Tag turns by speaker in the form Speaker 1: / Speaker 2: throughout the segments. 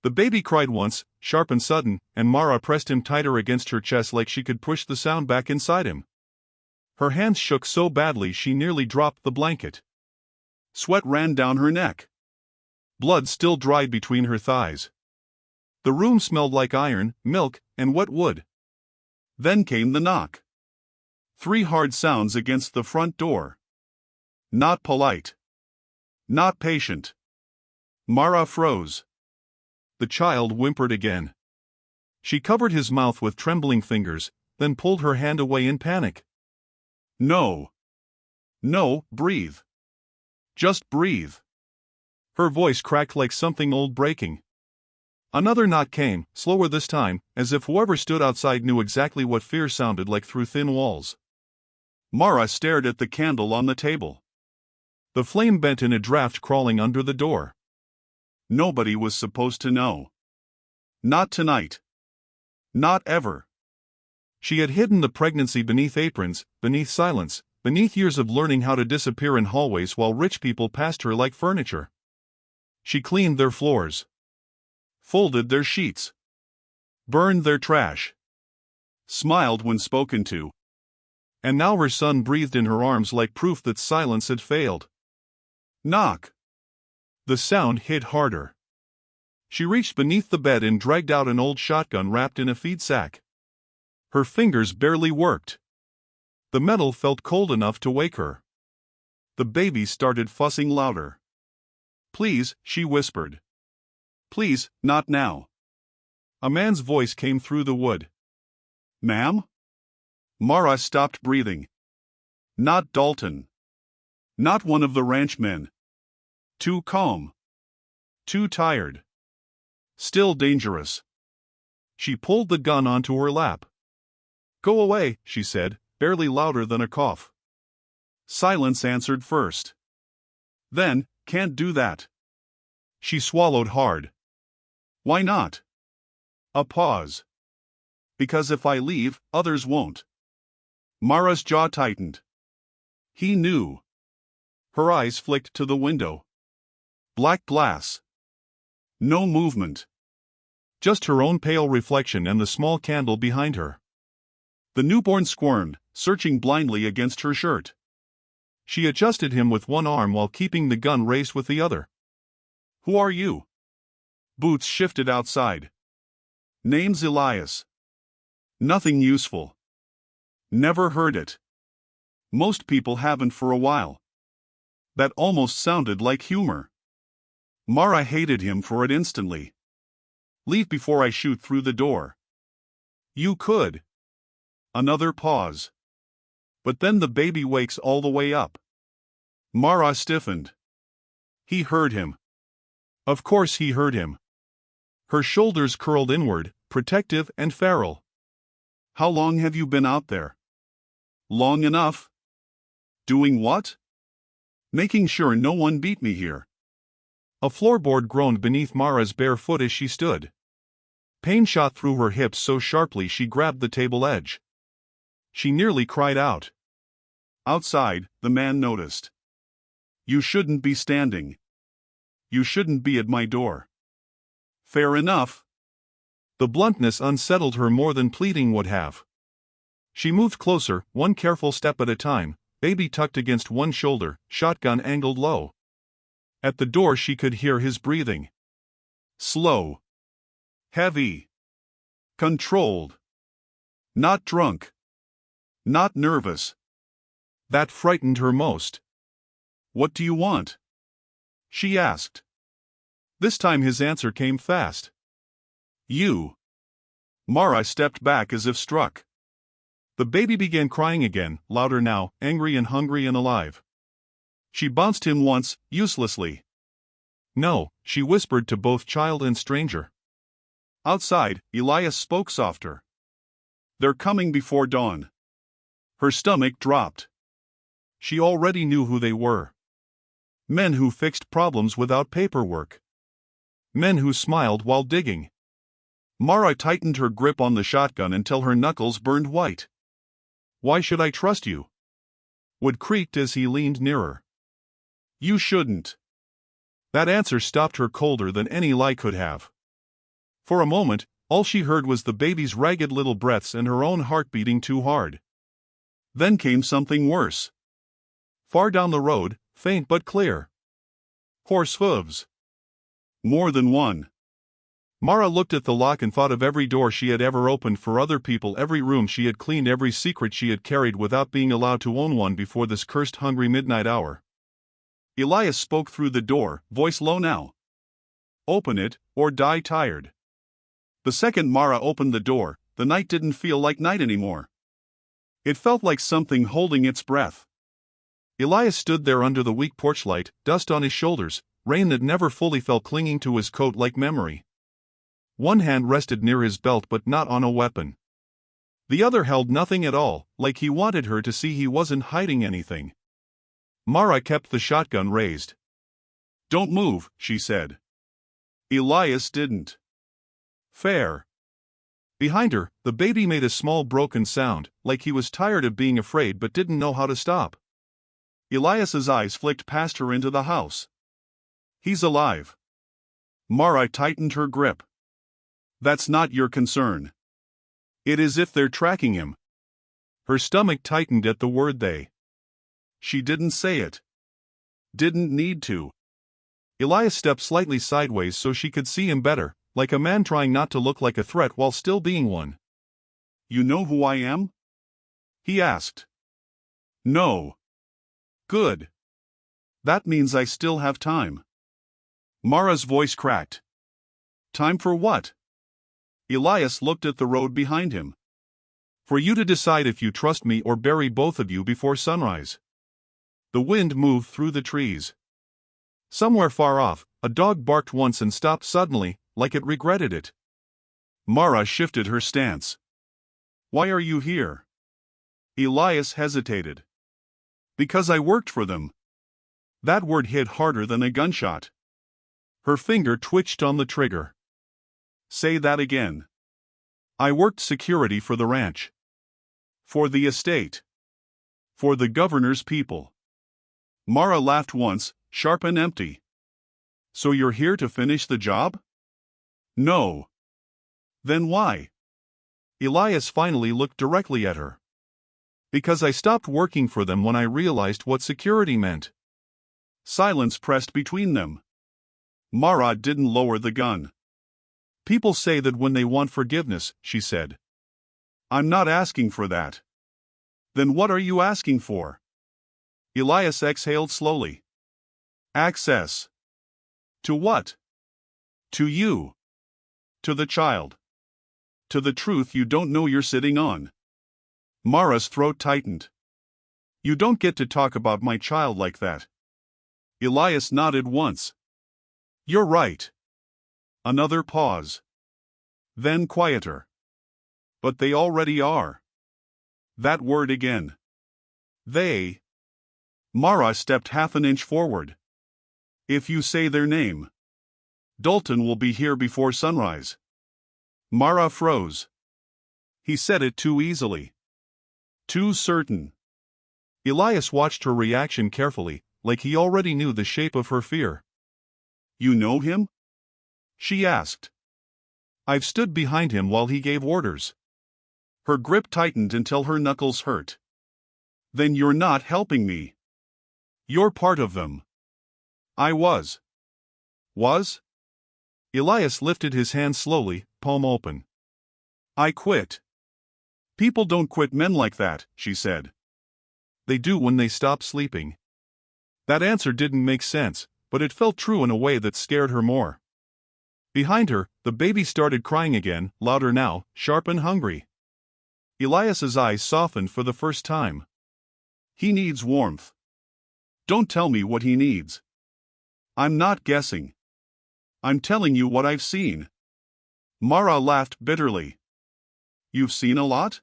Speaker 1: The baby cried once, sharp and sudden, and Mara pressed him tighter against her chest like she could push the sound back inside him. Her hands shook so badly she nearly dropped the blanket. Sweat ran down her neck. Blood still dried between her thighs. The room smelled like iron, milk, and wet wood. Then came the knock. 3 hard sounds against the front door. Not polite. Not patient. Mara froze. The child whimpered again. She covered his mouth with trembling fingers, then pulled her hand away in panic. No. No, breathe. Just breathe. Her voice cracked like something old breaking. Another knock came, slower this time, as if whoever stood outside knew exactly what fear sounded like through thin walls. Mara stared at the candle on the table. The flame bent in a draft crawling under the door. Nobody was supposed to know. Not tonight. Not ever. She had hidden the pregnancy beneath aprons, beneath silence, beneath years of learning how to disappear in hallways while rich people passed her like furniture. She cleaned their floors. Folded their sheets. Burned their trash. Smiled when spoken to. And now her son breathed in her arms like proof that silence had failed. Knock. The sound hit harder. She reached beneath the bed and dragged out an old shotgun wrapped in a feed sack. Her fingers barely worked. The metal felt cold enough to wake her. The baby started fussing louder. Please, she whispered. Please, not now. A man's voice came through the wood. Ma'am? Mara stopped breathing. Not Dalton. Not one of the ranchmen. Too calm. Too tired. Still dangerous. She pulled the gun onto her lap. Go away, she said, barely louder than a cough. Silence answered first. Then, can't do that. She swallowed hard. Why not? A pause. Because if I leave, others won't. Mara's jaw tightened. He knew. Her eyes flicked to the window. Black glass. No movement. Just her own pale reflection and the small candle behind her. The newborn squirmed, searching blindly against her shirt. She adjusted him with one arm while keeping the gun raised with the other. Who are you? Boots shifted outside. Name's Elias. Nothing useful. Never heard it. Most people haven't for a while. That almost sounded like humor. Mara hated him for it instantly. Leave before I shoot through the door. You could. Another pause. But then the baby wakes all the way up. Mara stiffened. He heard him. Of course he heard him. Her shoulders curled inward, protective and feral. How long have you been out there? Long enough. Doing what? Making sure no one beat me here. A floorboard groaned beneath Mara's bare foot as she stood. Pain shot through her hips so sharply she grabbed the table edge. She nearly cried out. Outside, the man noticed. You shouldn't be standing. You shouldn't be at my door. Fair enough. The bluntness unsettled her more than pleading would have. She moved closer, one careful step at a time, baby tucked against one shoulder, shotgun angled low. At the door she could hear his breathing. Slow. Heavy. Controlled. Not drunk. Not nervous. That frightened her most. What do you want? She asked. This time his answer came fast. You. Mara stepped back as if struck. The baby began crying again, louder now, angry and hungry and alive. She bounced him once, uselessly. No, she whispered to both child and stranger. Outside, Elias spoke softer. They're coming before dawn. Her stomach dropped. She already knew who they were. Men who fixed problems without paperwork. Men who smiled while digging. Mara tightened her grip on the shotgun until her knuckles burned white. Why should I trust you? Wood creaked as he leaned nearer. You shouldn't. That answer stopped her colder than any lie could have. For a moment, all she heard was the baby's ragged little breaths and her own heart beating too hard. Then came something worse. Far down the road, faint but clear. Horse hooves. More than one. Mara looked at the lock and thought of every door she had ever opened for other people, every room she had cleaned, every secret she had carried without being allowed to own one before this cursed hungry midnight hour. Elias spoke through the door, voice low now. Open it, or die tired. The second Mara opened the door, the night didn't feel like night anymore. It felt like something holding its breath. Elias stood there under the weak porchlight, dust on his shoulders, rain that never fully fell clinging to his coat like memory. One hand rested near his belt but not on a weapon. The other held nothing at all, like he wanted her to see he wasn't hiding anything. Mara kept the shotgun raised. Don't move, she said. Elias didn't. Fair. Behind her, the baby made a small broken sound, like he was tired of being afraid but didn't know how to stop. Elias's eyes flicked past her into the house. He's alive. Mara tightened her grip. That's not your concern. It is if they're tracking him. Her stomach tightened at the word they. She didn't say it. Didn't need to. Elias stepped slightly sideways so she could see him better, like a man trying not to look like a threat while still being one. You know who I am? He asked. No. Good. That means I still have time. Mara's voice cracked. Time for what? Elias looked at the road behind him. For you to decide if you trust me or bury both of you before sunrise. The wind moved through the trees. Somewhere far off, a dog barked once and stopped suddenly, like it regretted it. Mara shifted her stance. Why are you here? Elias hesitated. Because I worked for them. That word hit harder than a gunshot. Her finger twitched on the trigger. Say that again. I worked security for the ranch. For the estate. For the governor's people. Mara laughed once, sharp and empty. So you're here to finish the job? No. Then why? Elias finally looked directly at her. Because I stopped working for them when I realized what security meant. Silence pressed between them. Mara didn't lower the gun. People say that when they want forgiveness, she said. I'm not asking for that. Then what are you asking for? Elias exhaled slowly. Access. To what? To you. To the child. To the truth you don't know you're sitting on. Mara's throat tightened. You don't get to talk about my child like that. Elias nodded once. You're right. Another pause. Then quieter. But they already are. That word again. They. Mara stepped half an inch forward. If you say their name. Dalton will be here before sunrise. Mara froze. He said it too easily. Too certain. Elias watched her reaction carefully, like he already knew the shape of her fear. You know him? She asked. I've stood behind him while he gave orders. Her grip tightened until her knuckles hurt. Then you're not helping me. You're part of them. I was. Was? Elias lifted his hand slowly, palm open. I quit. People don't quit men like that, she said. They do when they stop sleeping. That answer didn't make sense, but it felt true in a way that scared her more. Behind her, the baby started crying again, louder now, sharp and hungry. Elias's eyes softened for the first time. He needs warmth. Don't tell me what he needs. I'm not guessing. I'm telling you what I've seen. Mara laughed bitterly. You've seen a lot?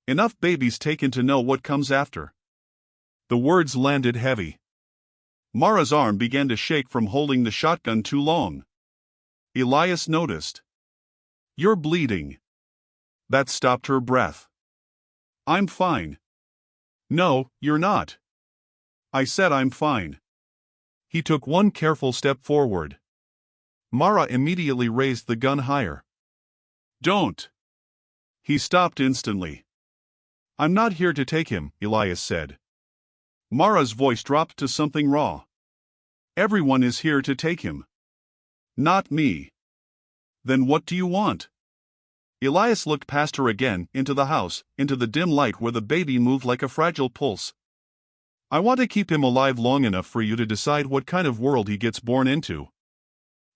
Speaker 1: Enough babies taken to know what comes after. The words landed heavy. Mara's arm began to shake from holding the shotgun too long. Elias noticed. You're bleeding. That stopped her breath. I'm fine. No, you're not. I said I'm fine. He took one careful step forward. Mara immediately raised the gun higher. "Don't!" He stopped instantly. "I'm not here to take him," Elias said. Mara's voice dropped to something raw. "Everyone is here to take him. Not me." "Then what do you want?" Elias looked past her again, into the house, into the dim light where the baby moved like a fragile pulse. "I want to keep him alive long enough for you to decide what kind of world he gets born into."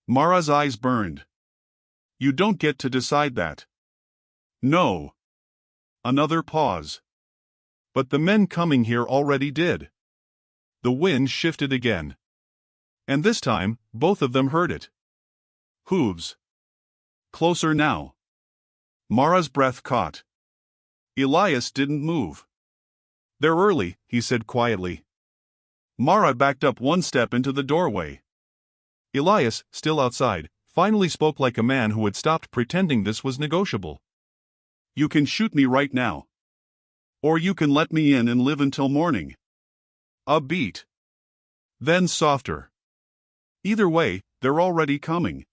Speaker 1: Mara's eyes burned. "You don't get to decide that." "No." Another pause. "But the men coming here already did." The wind shifted again. And this time, both of them heard it. Hooves. Closer now. Mara's breath caught. Elias didn't move. "They're early," he said quietly. Mara backed up one step into the doorway. Elias, still outside, finally spoke like a man who had stopped pretending this was negotiable. "You can shoot me right now. Or you can let me in and live until morning." A beat. Then softer. "Either way, they're already coming."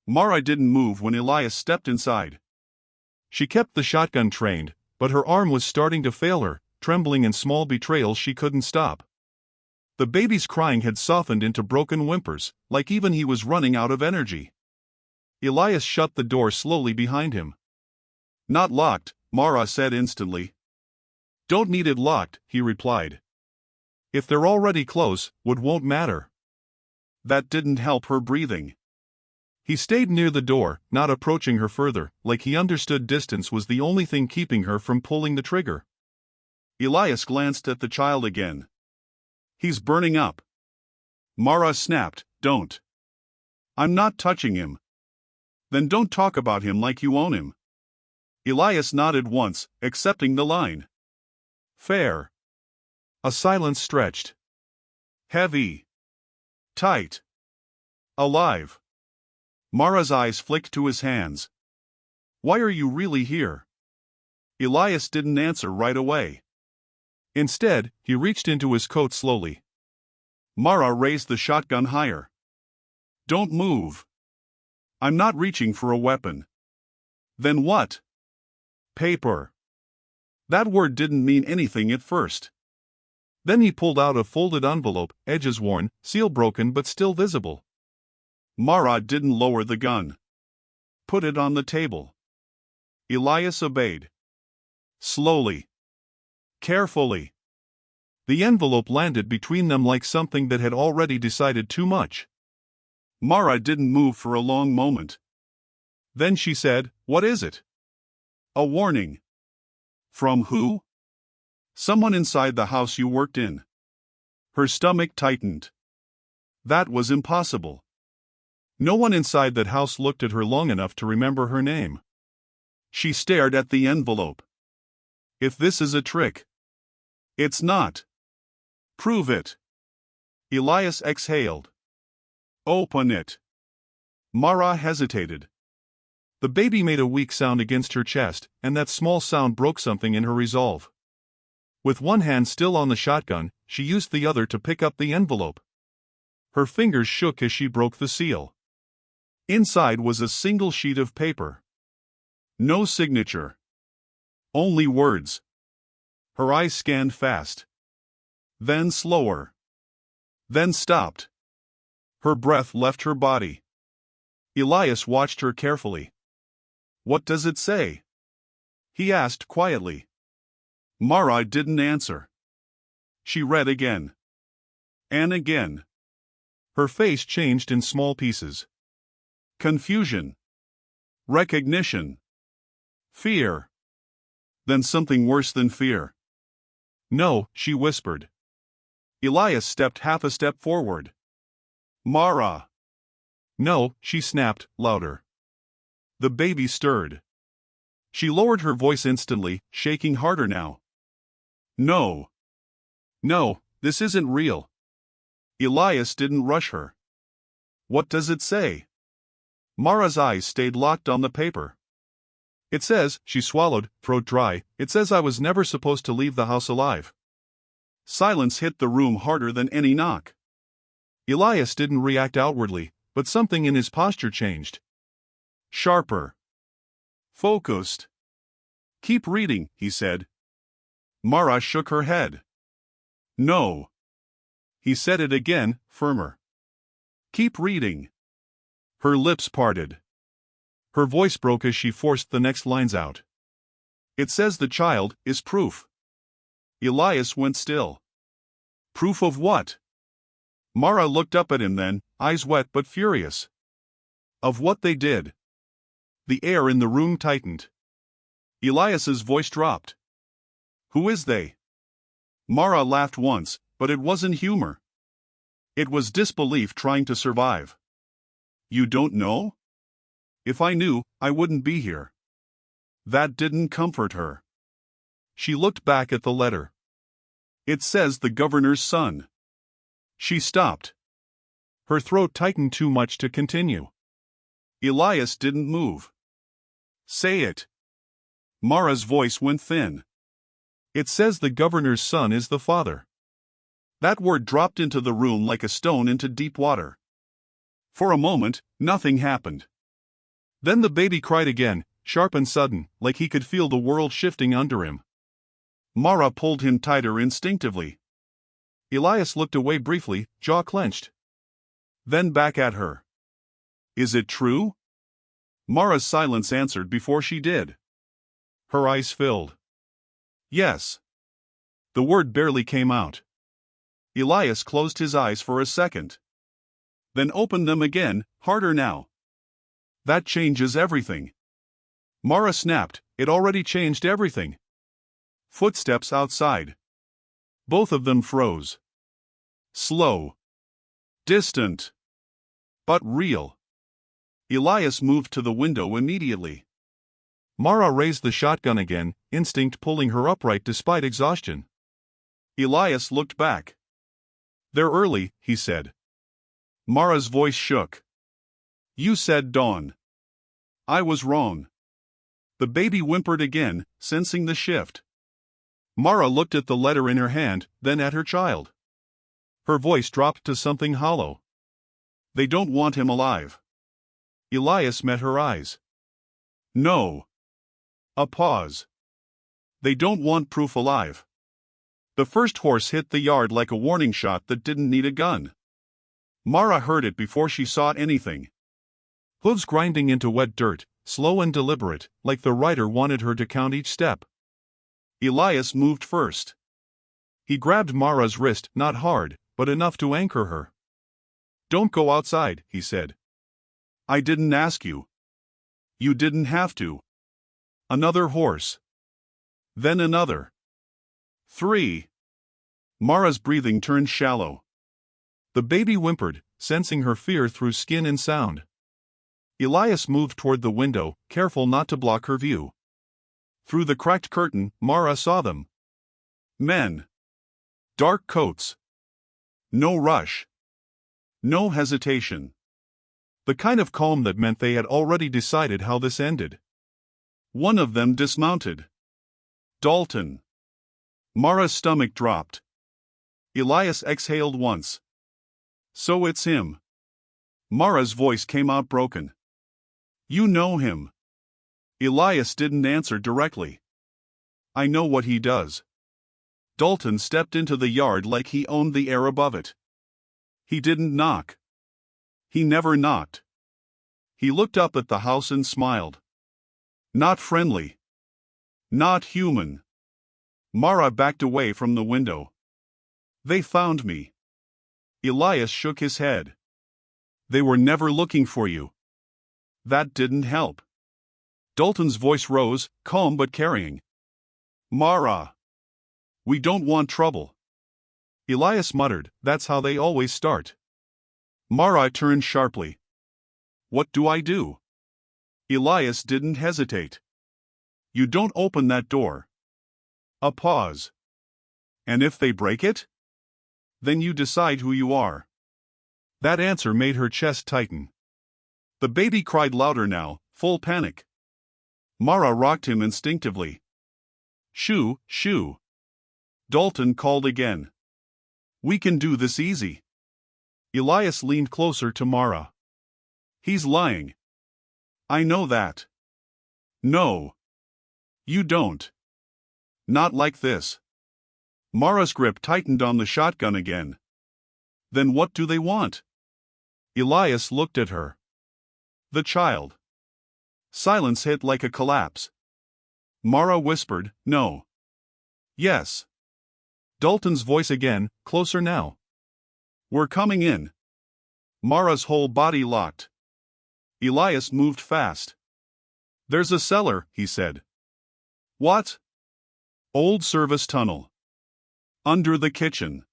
Speaker 1: Mara didn't move when Elias stepped inside. She kept the shotgun trained, but her arm was starting to fail her, trembling in small betrayals she couldn't stop. The baby's crying had softened into broken whimpers, like even he was running out of energy. Elias shut the door slowly behind him. "Not locked," Mara said instantly. "Don't need it locked," he replied. "If they're already close, what won't matter." That didn't help her breathing. He stayed near the door, not approaching her further, like he understood distance was the only thing keeping her from pulling the trigger. Elias glanced at the child again. "He's burning up." Mara snapped, "Don't." "I'm not touching him." "Then don't talk about him like you own him." Elias nodded once, accepting the line. "Fair." A silence stretched. Heavy. Tight. Alive. Mara's eyes flicked to his hands. "Why are you really here?" Elias didn't answer right away. Instead, he reached into his coat slowly. Mara raised the shotgun higher. "Don't move." "I'm not reaching for a weapon." "Then what?" "Paper." That word didn't mean anything at first. Then he pulled out a folded envelope, edges worn, seal broken but still visible. Mara didn't lower the gun. "Put it on the table." Elias obeyed. Slowly. Carefully. The envelope landed between them like something that had already decided too much. Mara didn't move for a long moment. Then she said, "What is it?" "A warning." "From who?" "Someone inside the house you worked in." Her stomach tightened. That was impossible. No one inside that house looked at her long enough to remember her name. She stared at the envelope. "If this is a trick." "It's not." "Prove it." Elias exhaled. "Open it." Mara hesitated. The baby made a weak sound against her chest, and that small sound broke something in her resolve. With one hand still on the shotgun, she used the other to pick up the envelope. Her fingers shook as she broke the seal. Inside was a single sheet of paper. No signature. Only words. Her eyes scanned fast. Then slower. Then stopped. Her breath left her body. Elias watched her carefully. "What does it say?" he asked quietly. Mara didn't answer. She read again. And again. Her face changed in small pieces. Confusion. Recognition. Fear. Then something worse than fear. "No," she whispered. Elias stepped half a step forward. "Mara." "No," she snapped, louder. The baby stirred. She lowered her voice instantly, shaking harder now. "No. No, this isn't real." Elias didn't rush her. "What does it say?" Mara's eyes stayed locked on the paper. "It says," she swallowed, throat dry, "it says I was never supposed to leave the house alive." Silence hit the room harder than any knock. Elias didn't react outwardly, but something in his posture changed. Sharper. Focused. Keep reading, he said. Mara shook her head. No. He said it again, firmer. Keep reading. Her lips parted. Her voice broke as she forced the next lines out. It says the child is proof. Elias went still. Proof of what? Mara looked up at him then, eyes wet but furious. Of what they did. The air in the room tightened. Elias's voice dropped. Who is they? Mara laughed once, but it wasn't humor. It was disbelief trying to survive. You don't know? If I knew, I wouldn't be here. That didn't comfort her. She looked back at the letter. It says the governor's son. She stopped. Her throat tightened too much to continue. Elias didn't move. Say it. Mara's voice went thin. It says the governor's son is the father. That word dropped into the room like a stone into deep water. For a moment, nothing happened. Then the baby cried again, sharp and sudden, like he could feel the world shifting under him. Mara pulled him tighter instinctively. Elias looked away briefly, jaw clenched. Then back at her. Is it true? Mara's silence answered before she did. Her eyes filled. Yes. The word barely came out. Elias closed his eyes for a second. Then opened them again, harder now. That changes everything. Mara snapped, it already changed everything. Footsteps outside. Both of them froze. Slow. Distant. But real. Elias moved to the window immediately. Mara raised the shotgun again, instinct pulling her upright despite exhaustion. Elias looked back. They're early, he said. Mara's voice shook. You said dawn. I was wrong. The baby whimpered again, sensing the shift. Mara looked at the letter in her hand, then at her child. Her voice dropped to something hollow. They don't want him alive. Elias met her eyes. No. A pause. They don't want proof alive. The first horse hit the yard like a warning shot that didn't need a gun. Mara heard it before she saw anything. Hooves grinding into wet dirt, slow and deliberate, like the rider wanted her to count each step. Elias moved first. He grabbed Mara's wrist, not hard, but enough to anchor her. Don't go outside, he said. I didn't ask you. You didn't have to. Another horse. Then another. 3. Mara's breathing turned shallow. The baby whimpered, sensing her fear through skin and sound. Elias moved toward the window, careful not to block her view. Through the cracked curtain, Mara saw them. Men. Dark coats. No rush. No hesitation. The kind of calm that meant they had already decided how this ended. One of them dismounted. Dalton. Mara's stomach dropped. Elias exhaled once. So it's him. Mara's voice came out broken. You know him. Elias didn't answer directly. I know what he does. Dalton stepped into the yard like he owned the air above it. He didn't knock. He never knocked. He looked up at the house and smiled. Not friendly. Not human. Mara backed away from the window. They found me. Elias shook his head. They were never looking for you. That didn't help. Dalton's voice rose, calm but carrying. Mara. We don't want trouble. Elias muttered, that's how they always start. Mara turned sharply. What do I do? Elias didn't hesitate. You don't open that door. A pause. And if they break it? Then you decide who you are. That answer made her chest tighten. The baby cried louder now, full panic. Mara rocked him instinctively. Shoo, shoo. Dalton called again. We can do this easy. Elias leaned closer to Mara. He's lying. I know that. No. You don't. Not like this. Mara's grip tightened on the shotgun again. Then what do they want? Elias looked at her. The child. Silence hit like a collapse. Mara whispered, "No." "Yes." Dalton's voice again, closer now. "We're coming in." Mara's whole body locked. Elias moved fast. "There's a cellar," he said. "What?" "Old service tunnel. Under the kitchen."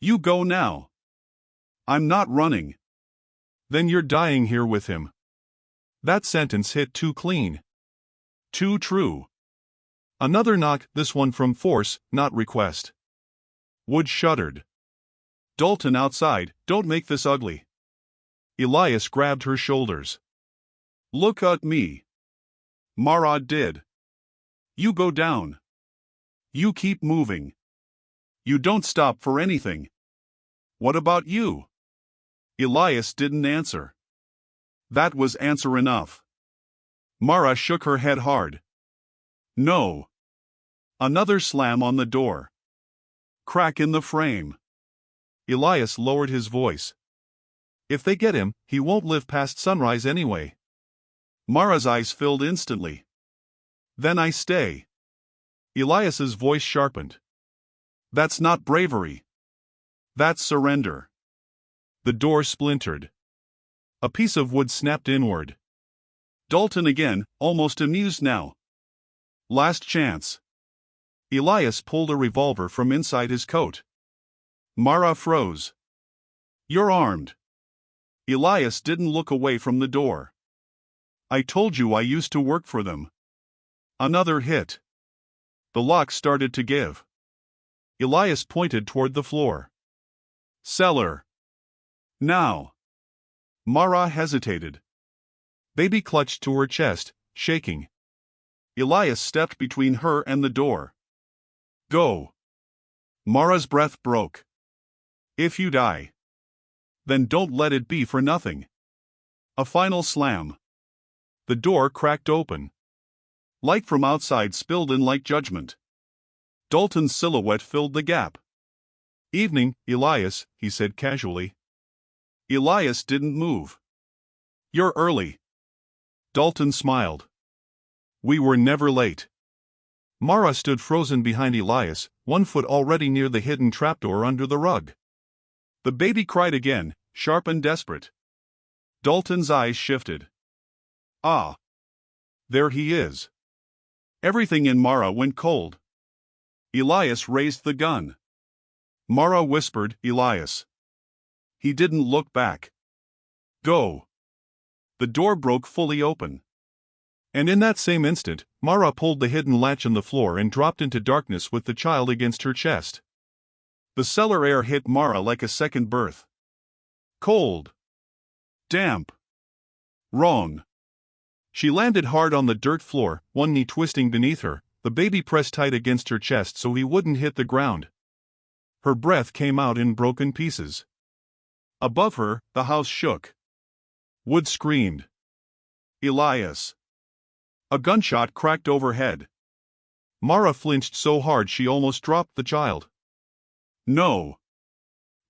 Speaker 1: "You go now." "I'm not running." "Then you're dying here with him." That sentence hit too clean. Too true. Another knock, this one from force, not request. Wood shuddered. "Dalton outside, don't make this ugly." Elias grabbed her shoulders. "Look at me." Mara did. "You go down. You keep moving. You don't stop for anything." "What about you?" Elias didn't answer. That was answer enough. Mara shook her head hard. "No." Another slam on the door. Crack in the frame. Elias lowered his voice. "If they get him, he won't live past sunrise anyway." Mara's eyes filled instantly. "Then I stay." Elias's voice sharpened. "That's not bravery. That's surrender." The door splintered. A piece of wood snapped inward. Dalton again, almost amused now. "Last chance." Elias pulled a revolver from inside his coat. Mara froze. "You're armed." Elias didn't look away from the door. "I told you I used to work for them." Another hit. The lock started to give. Elias pointed toward the floor. "Cellar. Now." Mara hesitated. Baby clutched to her chest, shaking. Elias stepped between her and the door. "Go." Mara's breath broke. "If you die, then don't let it be for nothing." A final slam. The door cracked open. Light from outside spilled in like judgment. Dalton's silhouette filled the gap. "Evening, Elias," he said casually. Elias didn't move. "You're early." Dalton smiled. "We were never late." Mara stood frozen behind Elias, one foot already near the hidden trapdoor under the rug. The baby cried again, sharp and desperate. Dalton's eyes shifted. "Ah. There he is." Everything in Mara went cold. Elias raised the gun. Mara whispered, "Elias." He didn't look back. "Go." The door broke fully open. And in that same instant, Mara pulled the hidden latch on the floor and dropped into darkness with the child against her chest. The cellar air hit Mara like a second birth. Cold. Damp. Wrong. She landed hard on the dirt floor, one knee twisting beneath her, the baby pressed tight against her chest so he wouldn't hit the ground. Her breath came out in broken pieces. Above her, the house shook. Wood screamed. "Elias." A gunshot cracked overhead. Mara flinched so hard she almost dropped the child. "No.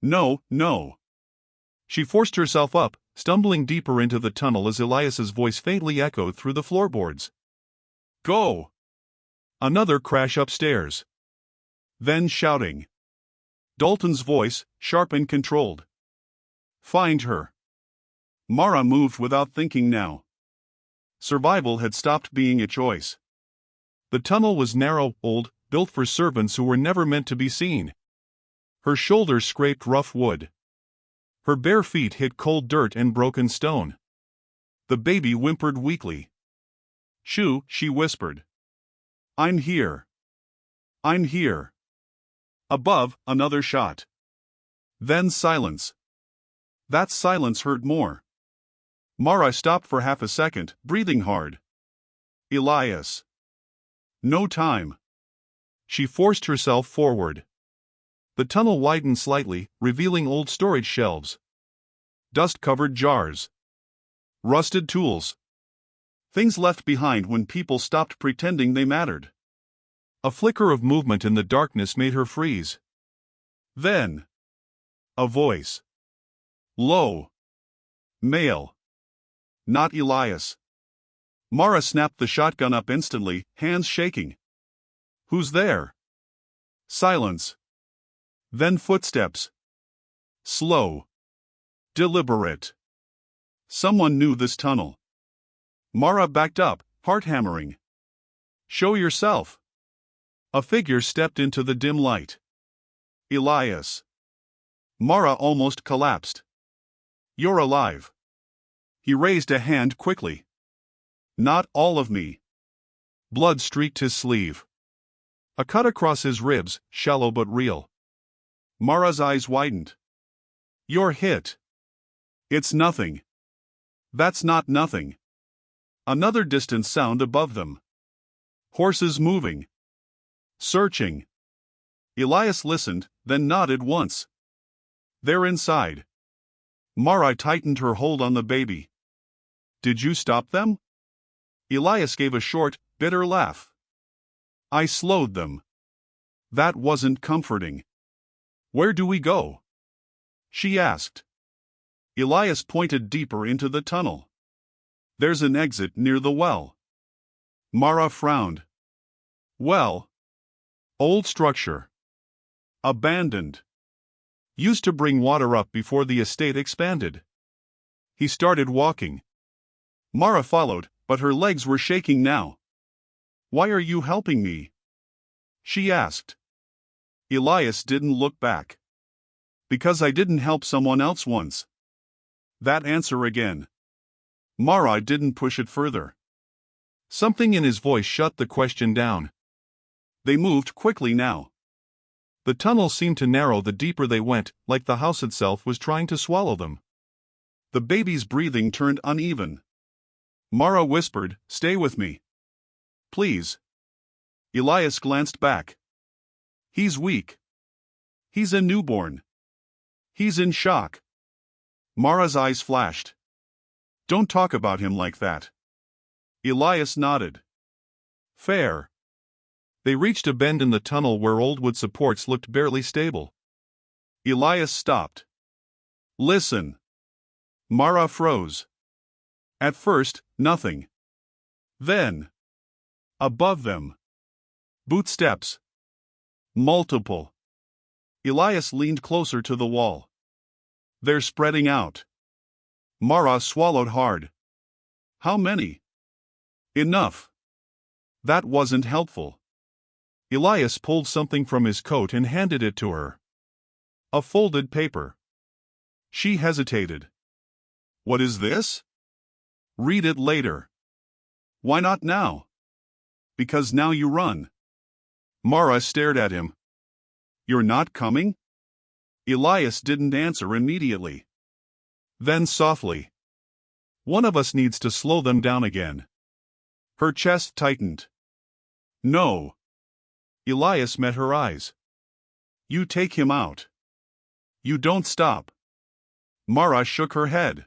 Speaker 1: No, no." She forced herself up, stumbling deeper into the tunnel as Elias's voice faintly echoed through the floorboards. "Go." Another crash upstairs. Then shouting. Dalton's voice, sharp and controlled. "Find her." Mara moved without thinking now. Survival had stopped being a choice. The tunnel was narrow, old, built for servants who were never meant to be seen. Her shoulders scraped rough wood. Her bare feet hit cold dirt and broken stone. The baby whimpered weakly. "Shoo," she whispered. "I'm here. I'm here." Above, another shot. Then silence. That silence hurt more. Mara stopped for half a second, breathing hard. "Elias." "No time." She forced herself forward. The tunnel widened slightly, revealing old storage shelves. Dust-covered jars. Rusted tools. Things left behind when people stopped pretending they mattered. A flicker of movement in the darkness made her freeze. Then, a voice. Low. Male. Not Elias. Mara snapped the shotgun up instantly, hands shaking. Who's there? Silence. Then footsteps. Slow. Deliberate. Someone knew this tunnel. Mara backed up, heart hammering. Show yourself. A figure stepped into the dim light. Elias. Mara almost collapsed. You're alive. He raised a hand quickly. Not all of me. Blood streaked his sleeve. A cut across his ribs, shallow but real. Mara's eyes widened. You're hit. It's nothing. That's not nothing. Another distant sound above them. Horses moving. Searching. Elias listened, then nodded once. They're inside. Mara tightened her hold on the baby. Did you stop them? Elias gave a short, bitter laugh. I slowed them. That wasn't comforting. Where do we go? She asked. Elias pointed deeper into the tunnel. There's an exit near the well. Mara frowned. Well. Old structure. Abandoned. Used to bring water up before the estate expanded. He started walking. Mara followed, but her legs were shaking now. Why are you helping me? She asked. Elias didn't look back. Because I didn't help someone else once. That answer again. Mara didn't push it further. Something in his voice shut the question down. They moved quickly now. The tunnel seemed to narrow the deeper they went, like the house itself was trying to swallow them. The baby's breathing turned uneven. Mara whispered, "Stay with me. Please." Elias glanced back. He's weak. He's a newborn. He's in shock. Mara's eyes flashed. Don't talk about him like that. Elias nodded. Fair. They reached a bend in the tunnel where old wood supports looked barely stable. Elias stopped. Listen. Mara froze. At first, nothing. Then. Above them. Boot steps. Multiple. Elias leaned closer to the wall. They're spreading out. Mara swallowed hard. How many? Enough. That wasn't helpful. Elias pulled something from his coat and handed it to her. A folded paper. She hesitated. What is this? Read it later. Why not now? Because now you run. Mara stared at him. You're not coming? Elias didn't answer immediately. Then softly. One of us needs to slow them down again. Her chest tightened. No. Elias met her eyes. You take him out. You don't stop. Mara shook her head.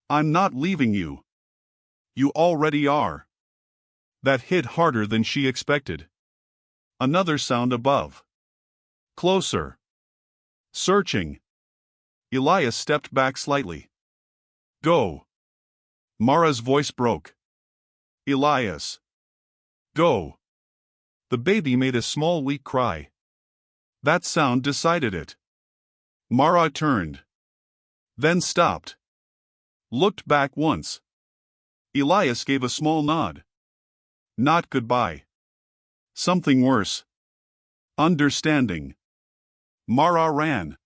Speaker 1: I'm not leaving you. You already are. That hit harder than she expected. Another sound above. Closer. Searching. Elias stepped back slightly. Go. Mara's voice broke. Elias. Go. The baby made a small weak cry. That sound decided it. Mara turned. Then stopped. Looked back once. Elias gave a small nod. Not goodbye. Something worse. Understanding. Mara ran.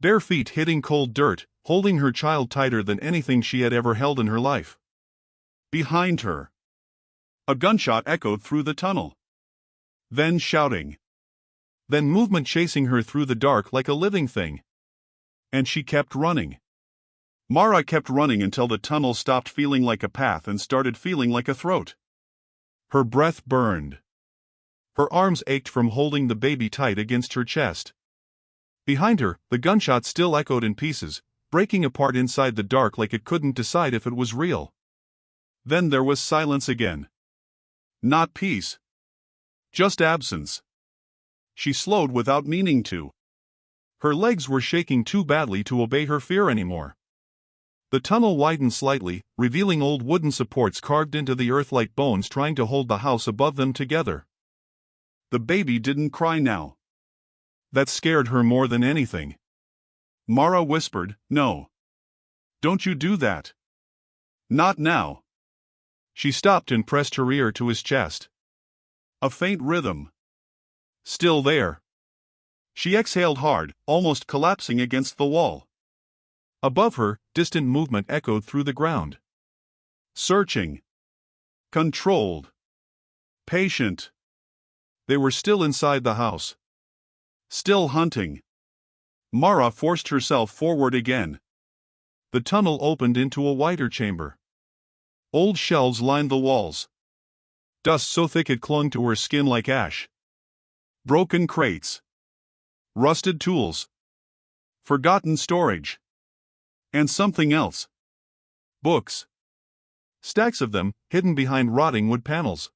Speaker 1: Bare feet hitting cold dirt, holding her child tighter than anything she had ever held in her life. Behind her. A gunshot echoed through the tunnel. Then shouting. Then movement chasing her through the dark like a living thing. And she kept running. Mara kept running until the tunnel stopped feeling like a path and started feeling like a throat. Her breath burned. Her arms ached from holding the baby tight against her chest. Behind her, the gunshot still echoed in pieces, breaking apart inside the dark like it couldn't decide if it was real. Then there was silence again. Not peace. Just absence. She slowed without meaning to. Her legs were shaking too badly to obey her fear anymore. The tunnel widened slightly, revealing old wooden supports carved into the earth like bones trying to hold the house above them together. The baby didn't cry now. That scared her more than anything. Mara whispered, "No. Don't you do that. Not now." She stopped and pressed her ear to his chest. A faint rhythm. Still there. She exhaled hard, almost collapsing against the wall. Above her, distant movement echoed through the ground. Searching. Controlled. Patient. They were still inside the house. Still hunting. Mara forced herself forward again. The tunnel opened into a wider chamber. Old shelves lined the walls. Dust so thick it clung to her skin like ash. Broken crates. Rusted tools. Forgotten storage. And something else. Books. Stacks of them, hidden behind rotting wood panels.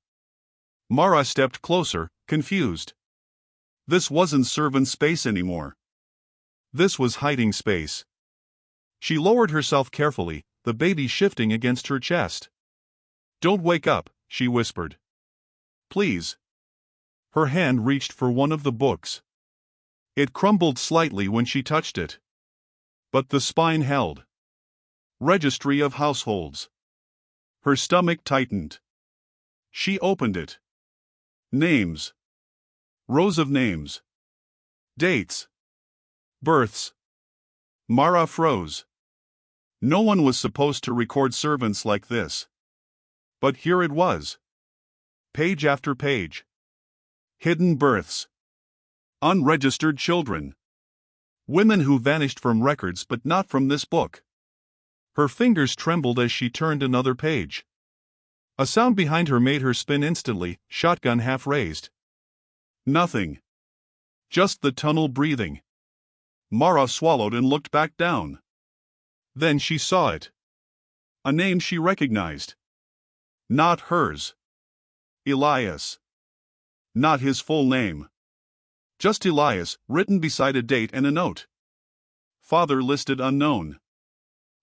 Speaker 1: Mara stepped closer, confused. This wasn't servant space anymore. This was hiding space. She lowered herself carefully, the baby shifting against her chest. "Don't wake up," she whispered. "Please." Her hand reached for one of the books. It crumbled slightly when she touched it. But the spine held. Registry of Households. Her stomach tightened. She opened it. Names. Rows of names. Dates. Births. Mara froze. No one was supposed to record servants like this. But here it was. Page after page. Hidden births. Unregistered children. Women who vanished from records but not from this book. Her fingers trembled as she turned another page. A sound behind her made her spin instantly, shotgun half raised. Nothing. Just the tunnel breathing. Mara swallowed and looked back down. Then she saw it. A name she recognized. Not hers. Elias. Not his full name. Just Elias, written beside a date and a note. Father listed unknown.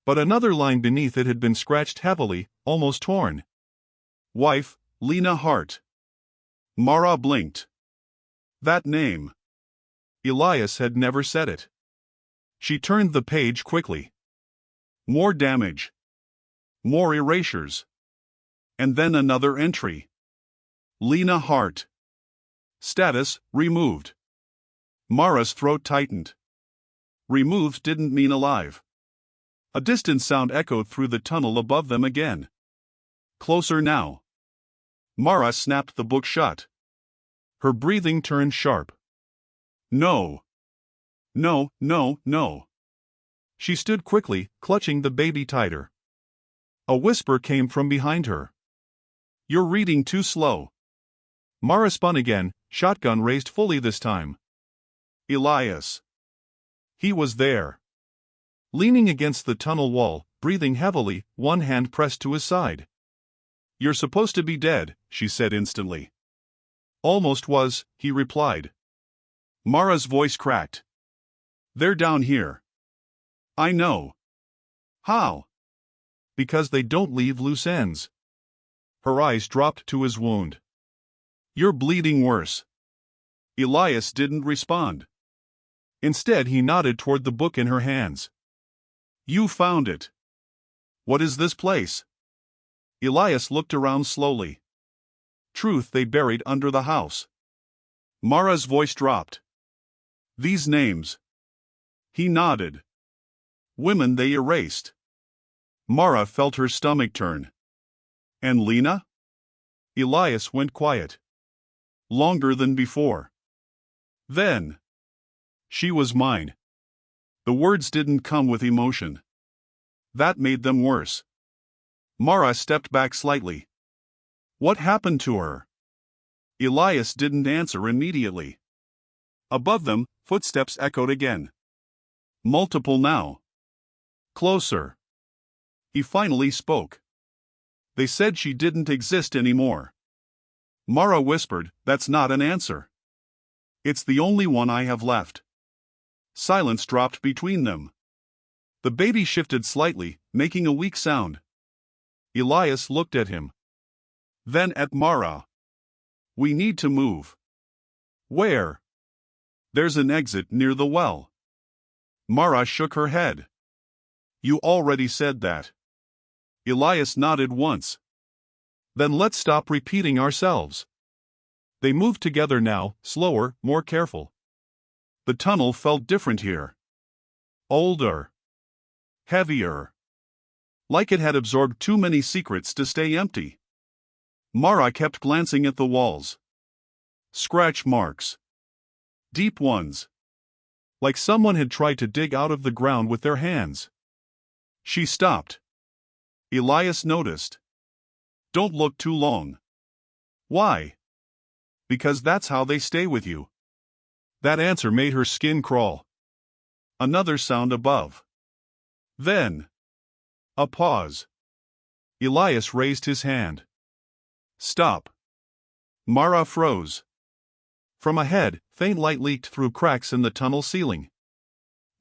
Speaker 1: But another line beneath it had been scratched heavily, almost torn. Wife, Lena Hart. Mara blinked. That name. Elias had never said it. She turned the page quickly. More damage. More erasures. And then another entry. Lena Hart. Status, removed. Mara's throat tightened. Removed didn't mean alive. A distant sound echoed through the tunnel above them again. Closer now. Mara snapped the book shut. Her breathing turned sharp. No. No, no, no. She stood quickly, clutching the baby tighter. A whisper came from behind her. "You're reading too slow." Mara spun again, shotgun raised fully this time. Elias. He was there. Leaning against the tunnel wall, breathing heavily, one hand pressed to his side. "You're supposed to be dead," she said instantly. "Almost was," he replied. Mara's voice cracked. "They're down here." "I know." "How?" "Because they don't leave loose ends." Her eyes dropped to his wound. "You're bleeding worse." Elias didn't respond. Instead he nodded toward the book in her hands. "You found it. What is this place?" Elias looked around slowly. "Truth they buried under the house." Mara's voice dropped. "These names." He nodded. "Women they erased." Mara felt her stomach turn. "And Lena?" Elias went quiet. "Longer than before." "Then." "She was mine." The words didn't come with emotion. That made them worse. Mara stepped back slightly. "What happened to her?" Elias didn't answer immediately. Above them, footsteps echoed again. Multiple now. Closer. He finally spoke. They said she didn't exist anymore. Mara whispered, "That's not an answer. It's the only one I have left." Silence dropped between them. The baby shifted slightly, making a weak sound. Elias looked at him. Then at Mara. "We need to move." "Where?" "There's an exit near the well." Mara shook her head. "You already said that." Elias nodded once. "Then let's stop repeating ourselves." They moved together now, slower, more careful. The tunnel felt different here. Older. Heavier. Like it had absorbed too many secrets to stay empty. Mara kept glancing at the walls. Scratch marks. Deep ones. Like someone had tried to dig out of the ground with their hands. She stopped. Elias noticed. "Don't look too long." "Why?" "Because that's how they stay with you." That answer made her skin crawl. Another sound above. Then. A pause. Elias raised his hand. "Stop." Mara froze. From ahead, faint light leaked through cracks in the tunnel ceiling.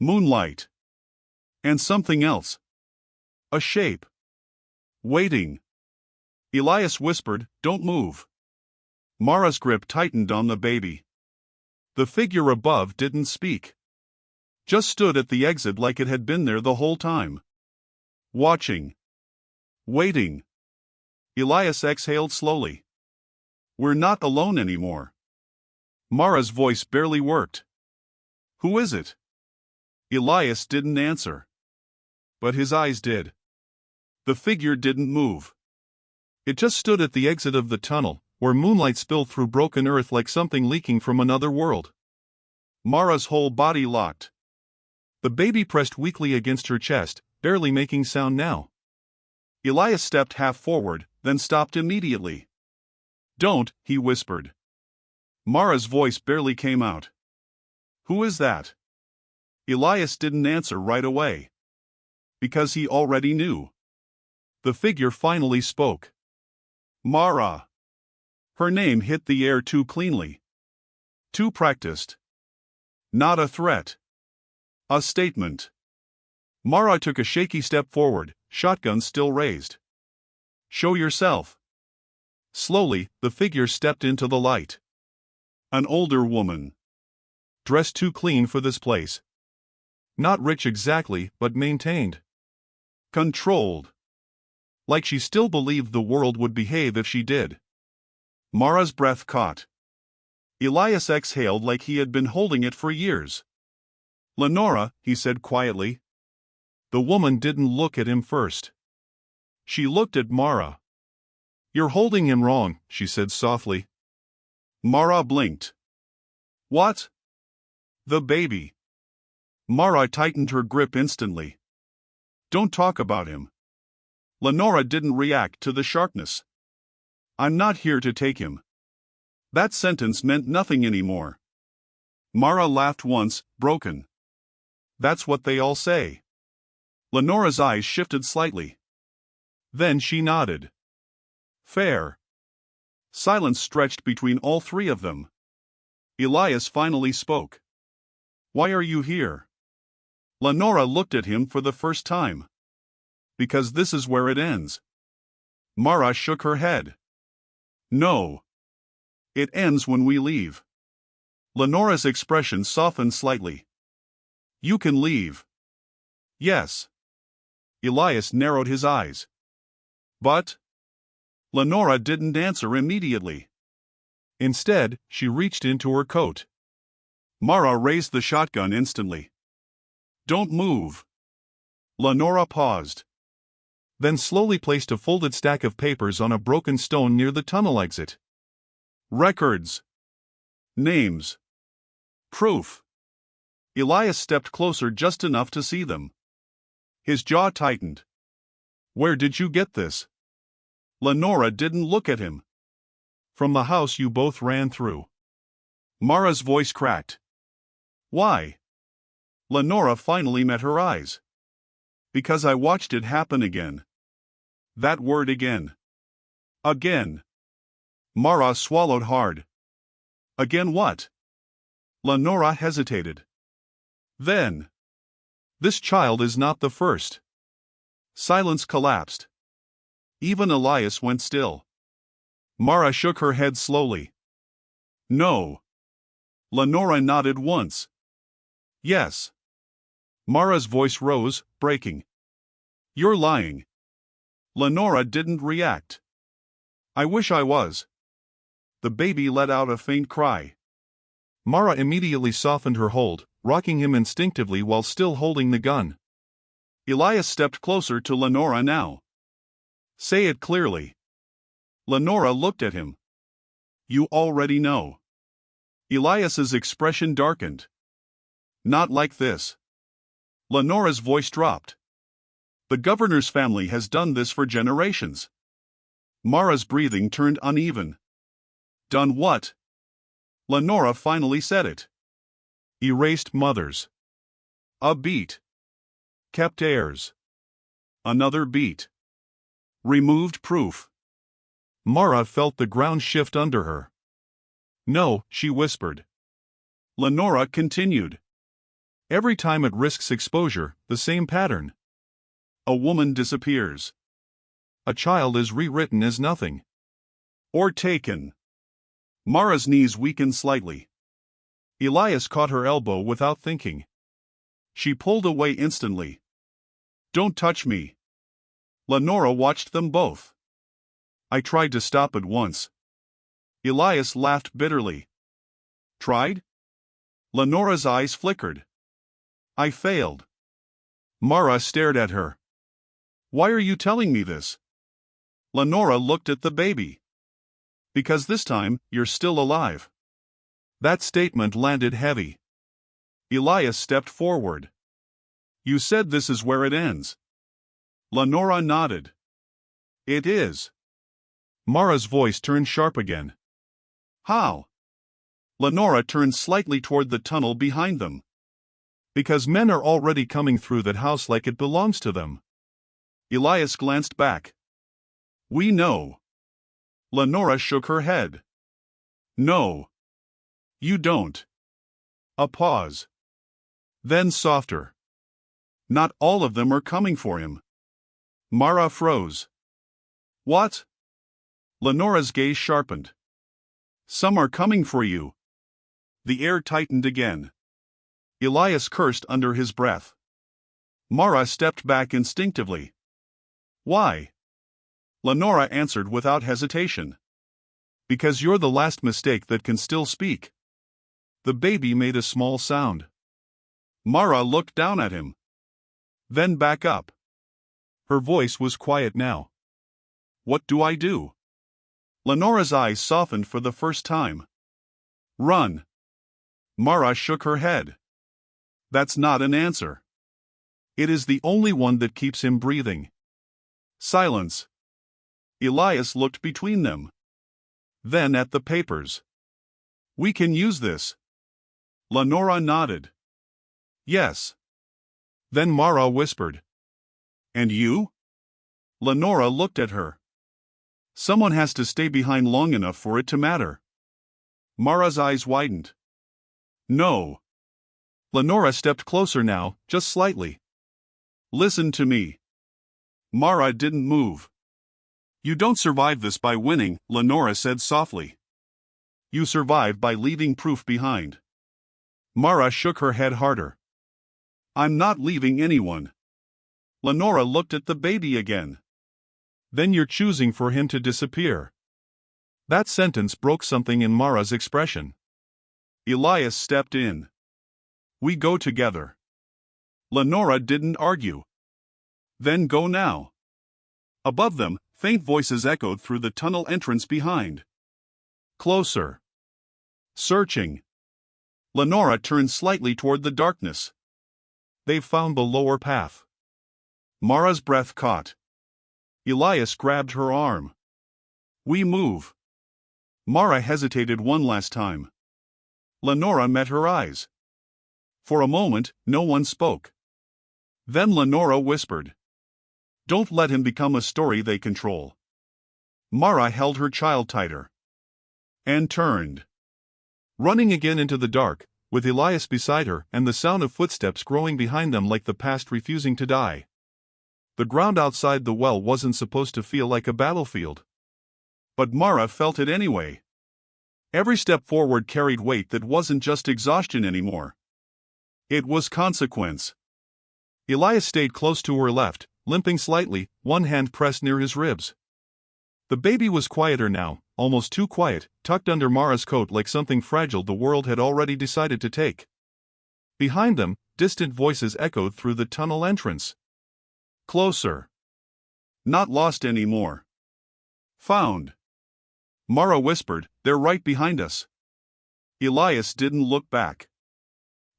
Speaker 1: Moonlight. And something else. A shape. Waiting. Elias whispered, "Don't move." Mara's grip tightened on the baby. The figure above didn't speak. Just stood at the exit like it had been there the whole time. Watching. Waiting. Elias exhaled slowly. "We're not alone anymore." Mara's voice barely worked. "Who is it?" Elias didn't answer. But his eyes did. The figure didn't move. It just stood at the exit of the tunnel, where moonlight spilled through broken earth like something leaking from another world. Mara's whole body locked. The baby pressed weakly against her chest, barely making sound now. Elias stepped half forward, then stopped immediately. "Don't," he whispered. Mara's voice barely came out. "Who is that?" Elias didn't answer right away. Because he already knew. The figure finally spoke. "Mara." Her name hit the air too cleanly. Too practiced. Not a threat. A statement. Mara took a shaky step forward, shotgun still raised. "Show yourself." Slowly, the figure stepped into the light. An older woman. Dressed too clean for this place. Not rich exactly, but maintained. Controlled. Like she still believed the world would behave if she did. Mara's breath caught. Elias exhaled like he had been holding it for years. "Lenora," he said quietly. The woman didn't look at him first. She looked at Mara. "You're holding him wrong," she said softly. Mara blinked. "What?" "The baby." Mara tightened her grip instantly. "Don't talk about him." Lenora didn't react to the sharpness. "I'm not here to take him." That sentence meant nothing anymore. Mara laughed once, broken. "That's what they all say." Lenora's eyes shifted slightly. Then she nodded. "Fair." Silence stretched between all three of them. Elias finally spoke. "Why are you here?" Lenora looked at him for the first time. "Because this is where it ends." Mara shook her head. "No. It ends when we leave." Lenora's expression softened slightly. "You can leave." "Yes." Elias narrowed his eyes. "But?" Lenora didn't answer immediately. Instead, she reached into her coat. Mara raised the shotgun instantly. "Don't move." Lenora paused. Then slowly placed a folded stack of papers on a broken stone near the tunnel exit. Records. Names. Proof. Elias stepped closer just enough to see them. His jaw tightened. "Where did you get this?" Lenora didn't look at him. "From the house you both ran through." Mara's voice cracked. "Why?" Lenora finally met her eyes. Because I watched it happen again. That word again. Again. Mara swallowed hard. Again what? Lenora hesitated. Then. This child is not the first. Silence collapsed. Even Elias went still. Mara shook her head slowly. No. Lenora nodded once. Yes. Mara's voice rose, breaking. You're lying. Lenora didn't react. I wish I was. The baby let out a faint cry. Mara immediately softened her hold, rocking him instinctively while still holding the gun. Elias stepped closer to Lenora now. Say it clearly. Lenora looked at him. You already know. Elias's expression darkened. Not like this. Lenora's voice dropped. The governor's family has done this for generations. Mara's breathing turned uneven. Done what? Lenora finally said it. Erased mothers. A beat. Kept heirs. Another beat. Removed proof. Mara felt the ground shift under her. No, she whispered. Lenora continued. Every time it risks exposure, the same pattern. A woman disappears. A child is rewritten as nothing. Or taken. Mara's knees weakened slightly. Elias caught her elbow without thinking. She pulled away instantly. Don't touch me. Lenora watched them both. I tried to stop it once. Elias laughed bitterly. Tried? Lenora's eyes flickered. I failed. Mara stared at her. Why are you telling me this? Lenora looked at the baby. Because this time, you're still alive. That statement landed heavy. Elias stepped forward. You said this is where it ends. Lenora nodded. It is. Mara's voice turned sharp again. How? Lenora turned slightly toward the tunnel behind them. Because men are already coming through that house like it belongs to them. Elias glanced back. We know. Lenora shook her head. No. You don't. A pause. Then softer. Not all of them are coming for him. Mara froze. What? Lenora's gaze sharpened. Some are coming for you. The air tightened again. Elias cursed under his breath. Mara stepped back instinctively. Why? Lenora answered without hesitation. Because you're the last mistake that can still speak. The baby made a small sound. Mara looked down at him. Then back up. Her voice was quiet now. What do I do? Lenora's eyes softened for the first time. Run. Mara shook her head. That's not an answer. It is the only one that keeps him breathing. Silence. Elias looked between them. Then at the papers. We can use this. Lenora nodded. Yes. Then Mara whispered. And you? Lenora looked at her. Someone has to stay behind long enough for it to matter. Mara's eyes widened. No. Lenora stepped closer now, just slightly. Listen to me. Mara didn't move. You don't survive this by winning, Lenora said softly. You survive by leaving proof behind. Mara shook her head harder. I'm not leaving anyone. Lenora looked at the baby again. Then you're choosing for him to disappear. That sentence broke something in Mara's expression. Elias stepped in. We go together. Lenora didn't argue. Then go now. Above them, faint voices echoed through the tunnel entrance behind. Closer. Searching. Lenora turned slightly toward the darkness. They've found the lower path. Mara's breath caught. Elias grabbed her arm. We move. Mara hesitated one last time. Lenora met her eyes. For a moment, no one spoke. Then Lenora whispered, "Don't let him become a story they control." Mara held her child tighter. And turned. Running again into the dark, with Elias beside her and the sound of footsteps growing behind them like the past refusing to die. The ground outside the well wasn't supposed to feel like a battlefield. But Mara felt it anyway. Every step forward carried weight that wasn't just exhaustion anymore. It was consequence. Elias stayed close to her left, limping slightly, one hand pressed near his ribs. The baby was quieter now, almost too quiet, tucked under Mara's coat like something fragile the world had already decided to take. Behind them, distant voices echoed through the tunnel entrance. Closer. Not lost anymore. Found. Mara whispered, "They're right behind us." Elias didn't look back.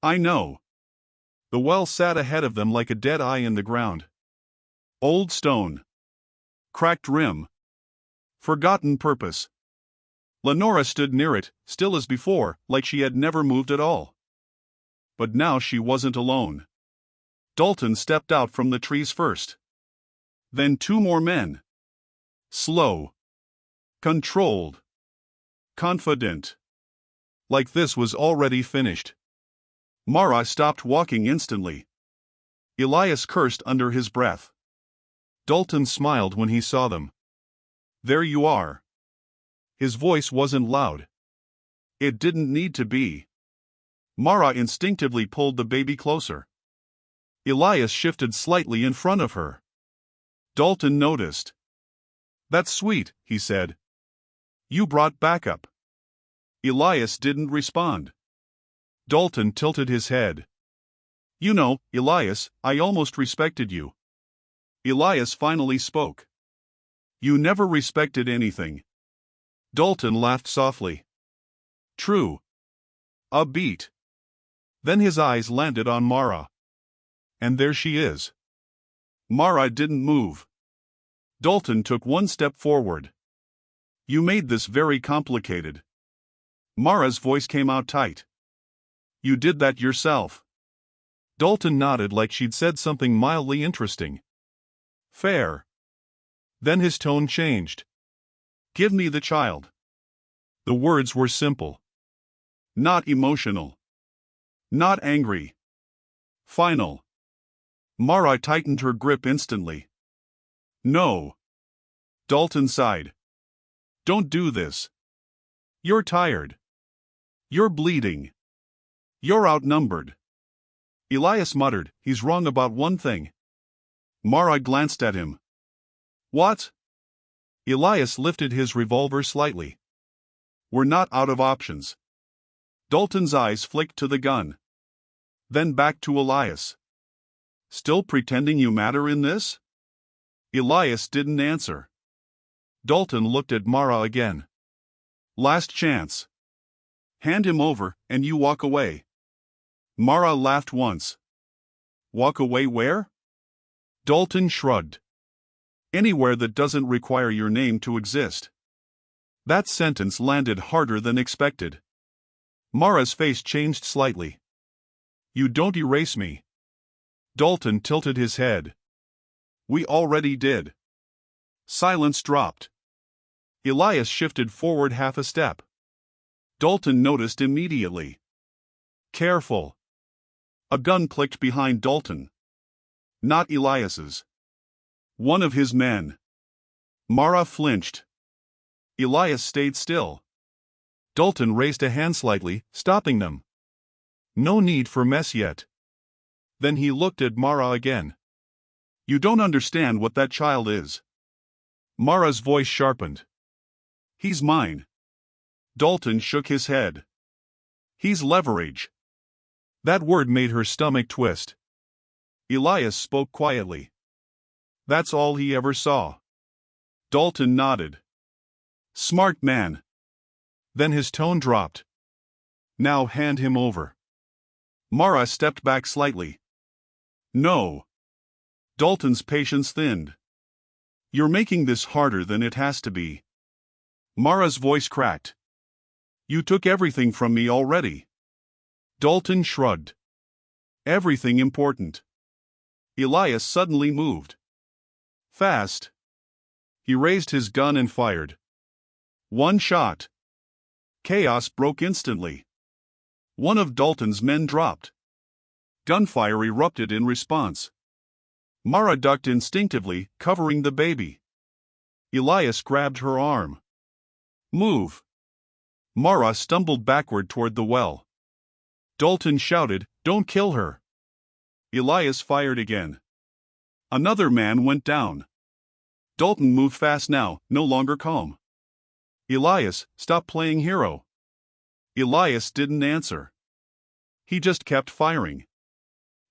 Speaker 1: "I know." The well sat ahead of them like a dead eye in the ground. Old stone. Cracked rim. Forgotten purpose. Lenora stood near it, still as before, like she had never moved at all. But now she wasn't alone. Dalton stepped out from the trees first. Then two more men. Slow. Controlled. Confident. Like this was already finished. Mara stopped walking instantly. Elias cursed under his breath. Dalton smiled when he saw them. "There you are." His voice wasn't loud. It didn't need to be. Mara instinctively pulled the baby closer. Elias shifted slightly in front of her. Dalton noticed. "That's sweet," he said. "You brought backup." Elias didn't respond. Dalton tilted his head. "You know, Elias, I almost respected you." Elias finally spoke. "You never respected anything." Dalton laughed softly. "True." A beat. Then his eyes landed on Mara. "And there she is." Mara didn't move. Dalton took one step forward. "You made this very complicated." Mara's voice came out tight. "You did that yourself." Dalton nodded like she'd said something mildly interesting. "Fair." Then his tone changed. "Give me the child." The words were simple. Not emotional. Not angry. Final. Mara tightened her grip instantly. "No." Dalton sighed. "Don't do this. You're tired. You're bleeding. You're outnumbered." Elias muttered, "He's wrong about one thing." Mara glanced at him. "What?" Elias lifted his revolver slightly. "We're not out of options." Dalton's eyes flicked to the gun. Then back to Elias. "Still pretending you matter in this?" Elias didn't answer. Dalton looked at Mara again. "Last chance. Hand him over, and you walk away." Mara laughed once. "Walk away where?" Dalton shrugged. "Anywhere that doesn't require your name to exist." That sentence landed harder than expected. Mara's face changed slightly. "You don't erase me." Dalton tilted his head. "We already did." Silence dropped. Elias shifted forward half a step. Dalton noticed immediately. "Careful." A gun clicked behind Dalton. Not Elias's. One of his men. Mara flinched. Elias stayed still. Dalton raised a hand slightly, stopping them. "No need for mess yet." Then he looked at Mara again. "You don't understand what that child is." Mara's voice sharpened. "He's mine." Dalton shook his head. "He's leverage." That word made her stomach twist. Elias spoke quietly. "That's all he ever saw." Dalton nodded. "Smart man." Then his tone dropped. "Now hand him over." Mara stepped back slightly. "No." Dalton's patience thinned. "You're making this harder than it has to be." Mara's voice cracked. "You took everything from me already." Dalton shrugged. "Everything important." Elias suddenly moved. Fast. He raised his gun and fired. One shot. Chaos broke instantly. One of Dalton's men dropped. Gunfire erupted in response. Mara ducked instinctively, covering the baby. Elias grabbed her arm. Move. Mara stumbled backward toward the well. Dalton shouted, "Don't kill her." Elias fired again. Another man went down. Dalton moved fast now, no longer calm. "Elias, stop playing hero." Elias didn't answer. He just kept firing.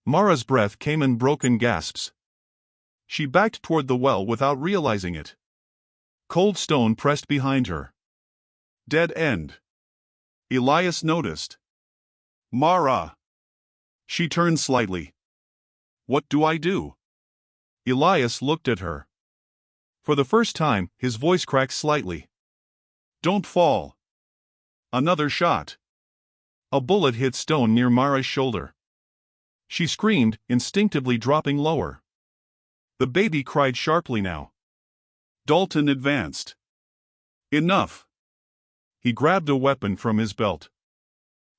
Speaker 1: Mara's breath came in broken gasps. She backed toward the well without realizing it. Cold stone pressed behind her. Dead end. Elias noticed. Mara. She turned slightly. What do I do? Elias looked at her. For the first time, his voice cracked slightly. Don't fall. Another shot. A bullet hit stone near Mara's shoulder. She screamed, instinctively dropping lower. The baby cried sharply now. Dalton advanced. Enough. He grabbed a weapon from his belt.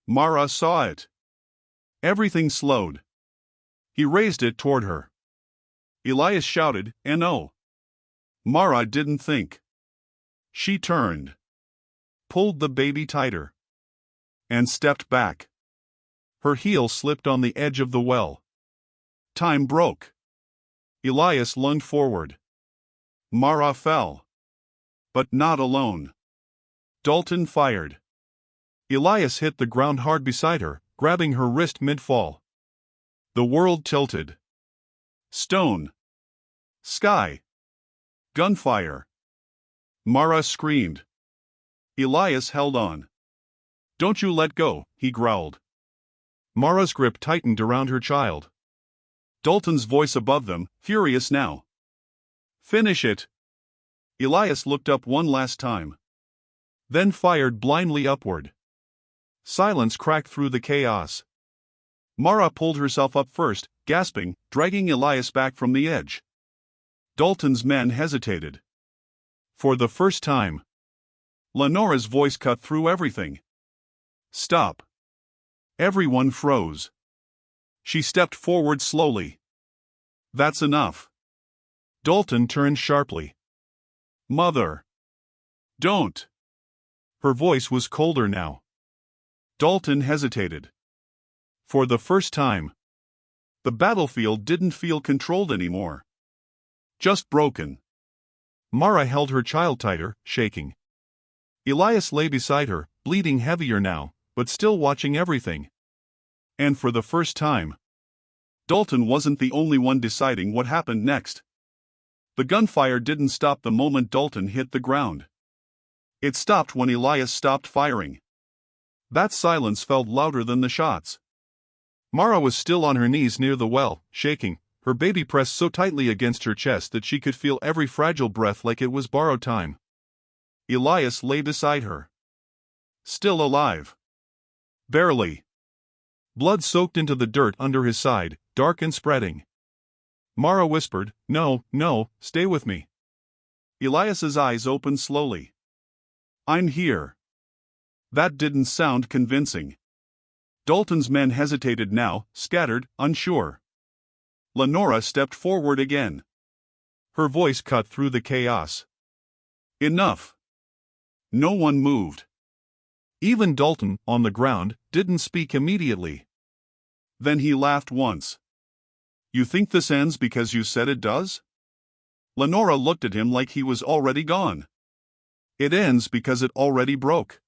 Speaker 1: Mara saw it. Everything slowed. He raised it toward her. Elias shouted, "No." Mara didn't think. She turned, pulled the baby tighter, and stepped back. Her heel slipped on the edge of the well. Time broke. Elias lunged forward. Mara fell. But not alone. Dalton fired. Elias hit the ground hard beside her, grabbing her wrist mid-fall. The world tilted. Stone. Sky. Gunfire. Mara screamed. Elias held on. Don't you let go, he growled. Mara's grip tightened around her child. Dalton's voice above them, furious now. Finish it. Elias looked up one last time. Then fired blindly upward. Silence cracked through the chaos. Mara pulled herself up first, gasping, dragging Elias back from the edge. Dalton's men hesitated. For the first time. Lenora's voice cut through everything. Stop. Everyone froze. She stepped forward slowly. That's enough. Dalton turned sharply. Mother. Don't. Her voice was colder now. Dalton hesitated. For the first time. The battlefield didn't feel controlled anymore. Just broken. Mara held her child tighter, shaking. Elias lay beside her, bleeding heavier now, but still watching everything. And for the first time, Dalton wasn't the only one deciding what happened next. The gunfire didn't stop the moment Dalton hit the ground. It stopped when Elias stopped firing. That silence felt louder than the shots. Mara was still on her knees near the well, shaking, her baby pressed so tightly against her chest that she could feel every fragile breath like it was borrowed time. Elias lay beside her. Still alive. Barely. Blood soaked into the dirt under his side, dark and spreading. Mara whispered, "No, no, stay with me." Elias's eyes opened slowly. "I'm here." That didn't sound convincing. Dalton's men hesitated now, scattered, unsure. Lenora stepped forward again. Her voice cut through the chaos. Enough. No one moved. Even Dalton, on the ground, didn't speak immediately. Then he laughed once. "You think this ends because you said it does?" Lenora looked at him like he was already gone. "It ends because it already broke."